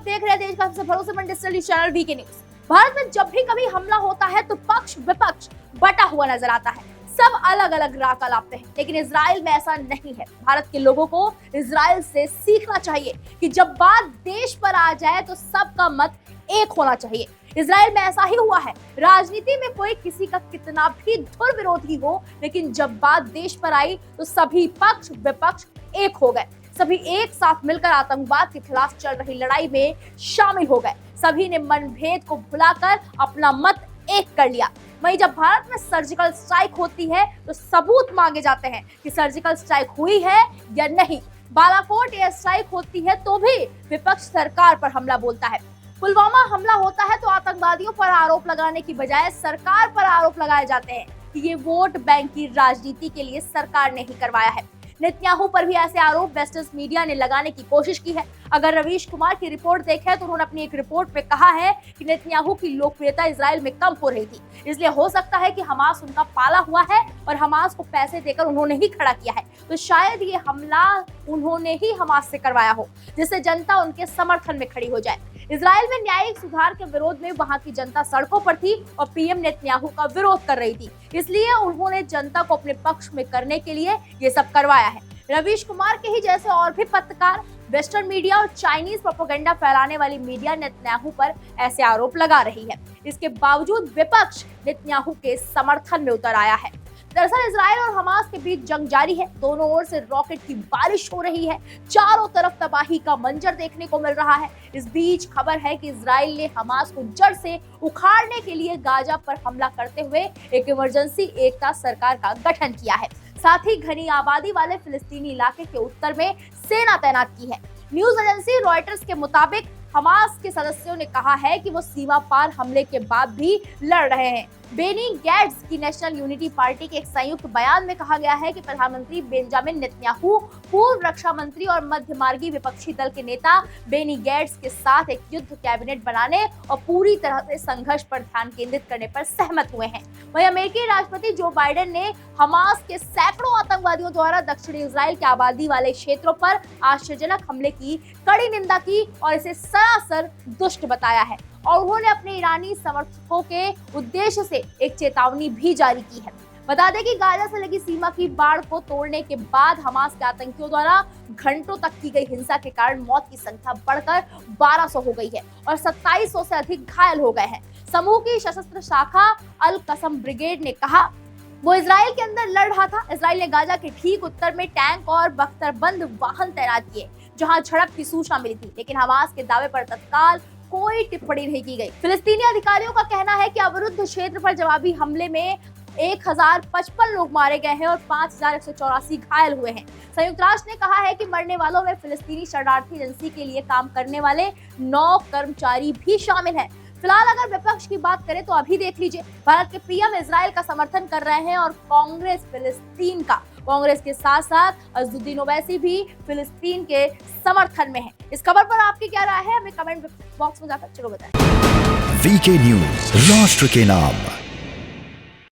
देख रहे हैं देश का सबसे भरोसेमंद digital news channel VK news. Bharat में जब भी कभी हमला होता है तो पक्ष विपक्ष बटा हुआ नजर आता है, सब अलग अलग राह लाते हैं, लेकिन इजराइल में ऐसा नहीं है। भारत के लोगों को इजराइल से सीखना चाहिए कि जब बात देश पर आ जाए तो सबका मत एक होना चाहिए। इजराइल में ऐसा ही हुआ है। राजनीति में कोई किसी का कितना भी धुर विरोधी हो, लेकिन जब बात देश पर आई तो सभी पक्ष विपक्ष एक हो गए। सभी एक साथ मिलकर आतंकवाद के खिलाफ चल रही लड़ाई में शामिल हो गए। सभी ने मनभेद को भुलाकर अपना मत एक कर लिया। वहीं जब भारत में सर्जिकल स्ट्राइक होती है तो सबूत मांगे जाते हैं कि सर्जिकल स्ट्राइक हुई है या नहीं। बालाकोट एयर स्ट्राइक होती है तो भी विपक्ष सरकार पर हमला बोलता है। पुलवामा हमला होता है तो आतंकवादियों पर आरोप लगाने की बजाय सरकार पर आरोप लगाए जाते हैं कि ये वोट बैंक की राजनीति के लिए सरकार ने ही करवाया है। नेतन्याहू पर भी ऐसे आरोप वेस्टर्न मीडिया ने लगाने की कोशिश की है। अगर रवीश कुमार की रिपोर्ट देखें तो उन्होंने अपनी एक रिपोर्ट में कहा है कि नेतन्याहू की लोकप्रियता इजराइल में कम हो रही थी, इसलिए हो सकता है कि हमास उनका पाला हुआ है और हमास को पैसे देकर उन्होंने ही खड़ा किया है, तो शायद ये हमला उन्होंने ही हमास से करवाया हो, जिससे जनता उनके समर्थन में खड़ी हो जाए। इजराइल में न्यायिक सुधार के विरोध में वहां की जनता सड़कों पर थी और पीएम नेतन्याहू का विरोध कर रही थी, इसलिए उन्होंने जनता को अपने पक्ष में करने के लिए ये सब करवाया है। रवीश कुमार के ही जैसे और भी पत्रकार, वेस्टर्न मीडिया और चाइनीज प्रोपेगेंडा फैलाने वाली मीडिया नेतन्याहू पर ऐसे आरोप लगा रही है। इसके बावजूद विपक्ष नेतन्याहू के समर्थन में उतर आया है। दरअसल इजराइल और हमास के बीच जंग जारी है। दोनों ओर से रॉकेट की बारिश हो रही है। चारों तरफ तबाही का मंजर देखने को मिल रहा है। इस बीच खबर है कि इजराइल ने हमास को जड़ से उखाड़ने के लिए गाजा पर हमला करते हुए एक इमरजेंसी एकता सरकार का गठन किया है। साथ ही घनी आबादी वाले फिलिस्तीनी इलाके के उत्तर में सेना तैनात की है। न्यूज एजेंसी रॉयटर्स के मुताबिक हमास के सदस्यों ने कहा है कि वो सीमा पार हमले के बाद भी लड़ रहे हैं। बेनी गैट्स की नेशनल यूनिटी पार्टी के एक संयुक्त बयान में कहा गया है कि प्रधानमंत्री बेंजामिन नेतन्याहू, पूर्व रक्षा मंत्री और मध्यमार्गी विपक्षी दल के नेता बेनी गैट्स के साथ एक युद्ध कैबिनेट बनाने और पूरी तरह से संघर्ष पर ध्यान केंद्रित करने पर सहमत हुए हैं। वहीं अमेरिकी राष्ट्रपति जो बाइडेन ने हमास के सैकड़ों आतंकवादियों द्वारा दक्षिणी इजराइल के आबादी वाले क्षेत्रों पर आश्चर्यजनक हमले की कड़ी निंदा की और इसे सरासर दुष्ट बताया है, और उन्होंने अपने ईरानी समर्थकों के उद्देश्य से एक चेतावनी भी जारी की है। बता दें कि गाजा से लगी सीमा की बाड़ को तोड़ने के बाद हमास के आतंकियों द्वारा घंटों तक की गई हिंसा के कारण मौत की संख्या बढ़कर 1200 हो गई है और 2700 से अधिक घायल हो गए हैं। समूह की सशस्त्र शाखा अल कसम ब्रिगेड ने कहा वो इजराइल के अंदर लड़ रहा था। इजराइल ने गाजा के ठीक उत्तर में टैंक और बख्तरबंद वाहन तैनात किए जहां झड़प की सूचना मिली थी, लेकिन हमास के दावे पर तत्काल कोई टिप्पणी नहीं की गई। फिलिस्तीनी अधिकारियों का कहना है कि अवरुद्ध क्षेत्र पर जवाबी हमले में 1055 लोग मारे गए हैं और 5184 घायल हुए हैं। संयुक्त राष्ट्र ने कहा है कि मरने वालों में फिलिस्तीनी शरणार्थी एजेंसी के लिए काम करने वाले 9 कर्मचारी भी शामिल हैं। फिलहाल अगर विपक्ष की बात करें तो अभी देख लीजिए, भारत के पीएम इजराइल का समर्थन कर रहे हैं और कांग्रेस फिलिस्तीन का। कांग्रेस के साथ साथ अज़दुद्दीन ओवैसी भी फिलिस्तीन के समर्थन में है। इस खबर पर आपकी क्या राय है, हमें कमेंट बॉक्स में जाकर जरूर बताएं। वीके न्यूज, राष्ट्र के नाम।